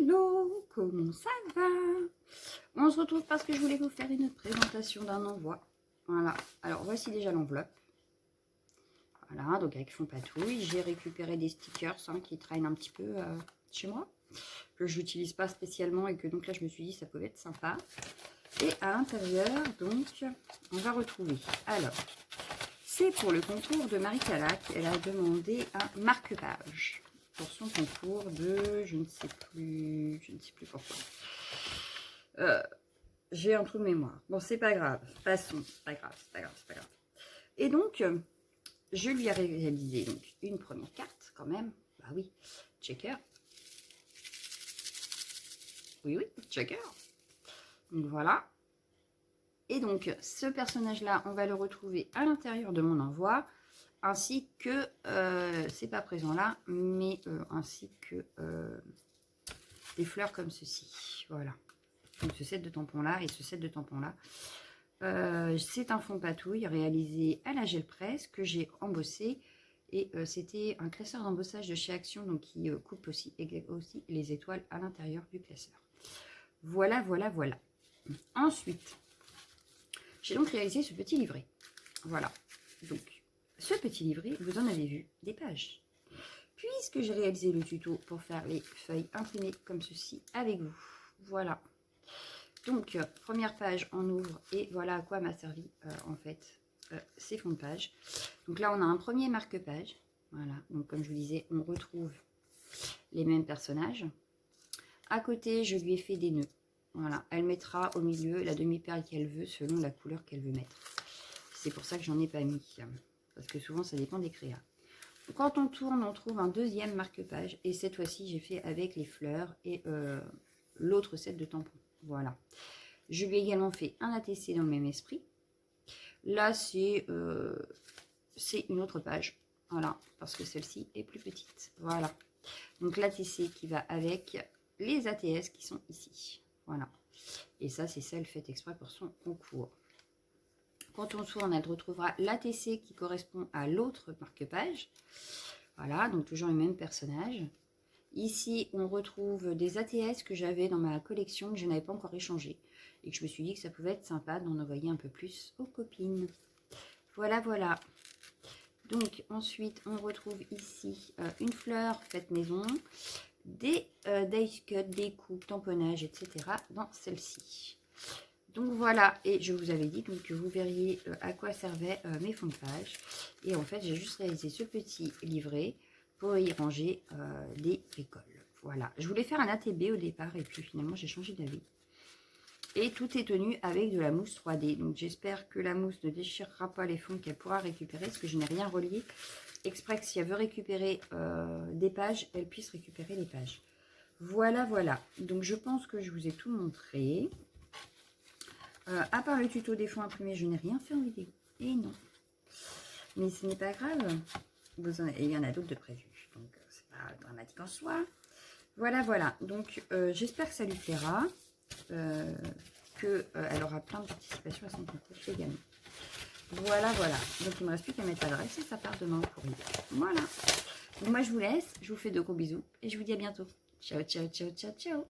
Hello, comment ça va? On se retrouve parce que je voulais vous faire une présentation d'un envoi. Voilà, alors voici déjà l'enveloppe. Voilà, donc avec fond patouille. J'ai récupéré des stickers qui traînent un petit peu chez moi, que je n'utilise pas spécialement et que donc là je me suis dit ça pouvait être sympa. Et à l'intérieur, donc, on va retrouver. Alors, c'est pour le concours de Marie Calac. Elle a demandé un marque-page pour son concours de, je ne sais plus pourquoi. J'ai un trou de mémoire. Bon, c'est pas grave. Passons. C'est pas grave. Et donc, je lui ai réalisé donc, une première carte quand même. Bah oui, checker. Oui, checker. Donc voilà. Et donc, ce personnage-là, on va le retrouver à l'intérieur de mon envoi, ainsi que, c'est pas présent là, mais ainsi que des fleurs comme ceci. Voilà. Donc, ce set de tampons-là et ce set de tampons-là. C'est un fond patouille réalisé à la gel presse que j'ai embossé. Et c'était un classeur d'embossage de chez Action, donc qui coupe aussi les étoiles à l'intérieur du classeur. Voilà. Ensuite, j'ai donc réalisé ce petit livret. Voilà. Donc, ce petit livret, vous en avez vu des pages. Puisque j'ai réalisé le tuto pour faire les feuilles imprimées comme ceci avec vous. Voilà. Donc, première page, on ouvre et voilà à quoi m'a servi en fait ces fonds de page. Donc là, on a un premier marque-page. Voilà. Donc, comme je vous disais, on retrouve les mêmes personnages. À côté, je lui ai fait des nœuds. Voilà. Elle mettra au milieu la demi-perle qu'elle veut selon la couleur qu'elle veut mettre. C'est pour ça que j'en ai pas mis. Parce que souvent, ça dépend des créas. Quand on tourne, on trouve un deuxième marque-page. Et cette fois-ci, j'ai fait avec les fleurs et l'autre set de tampons. Voilà. Je lui ai également fait un ATC dans le même esprit. Là, c'est une autre page. Voilà. Parce que celle-ci est plus petite. Voilà. Donc, l'ATC qui va avec les ATS qui sont ici. Voilà. Et ça, c'est celle faite exprès pour son concours. Quand on tourne, elle retrouvera l'ATC qui correspond à l'autre marque-page. Voilà, donc toujours les mêmes personnages. Ici, on retrouve des ATS que j'avais dans ma collection que je n'avais pas encore échangé. Et que je me suis dit que ça pouvait être sympa d'en envoyer un peu plus aux copines. Voilà. Donc ensuite, on retrouve ici une fleur faite maison, des dice cut, des coupes, tamponnages, etc. dans celle-ci. Donc voilà, et je vous avais dit donc, que vous verriez à quoi servaient mes fonds de page. Et en fait, j'ai juste réalisé ce petit livret pour y ranger des bricoles. Voilà, je voulais faire un ATB au départ et puis finalement j'ai changé d'avis. Et tout est tenu avec de la mousse 3D. Donc j'espère que la mousse ne déchirera pas les fonds qu'elle pourra récupérer parce que je n'ai rien relié. Exprès que si elle veut récupérer des pages, elle puisse récupérer les pages. Voilà. Donc je pense que je vous ai tout montré. À part le tuto des fonds imprimés, je n'ai rien fait en vidéo. Et non. Mais ce n'est pas grave. Il y en a d'autres de prévus. Donc, c'est pas dramatique en soi. Voilà. Donc, j'espère que ça lui plaira. Elle aura plein de participation à son concours également. Voilà. Donc, il ne me reste plus qu'à mettre l'adresse et ça part demain au courrier. Voilà. Donc, moi, je vous laisse. Je vous fais de gros bisous. Et je vous dis à bientôt. Ciao.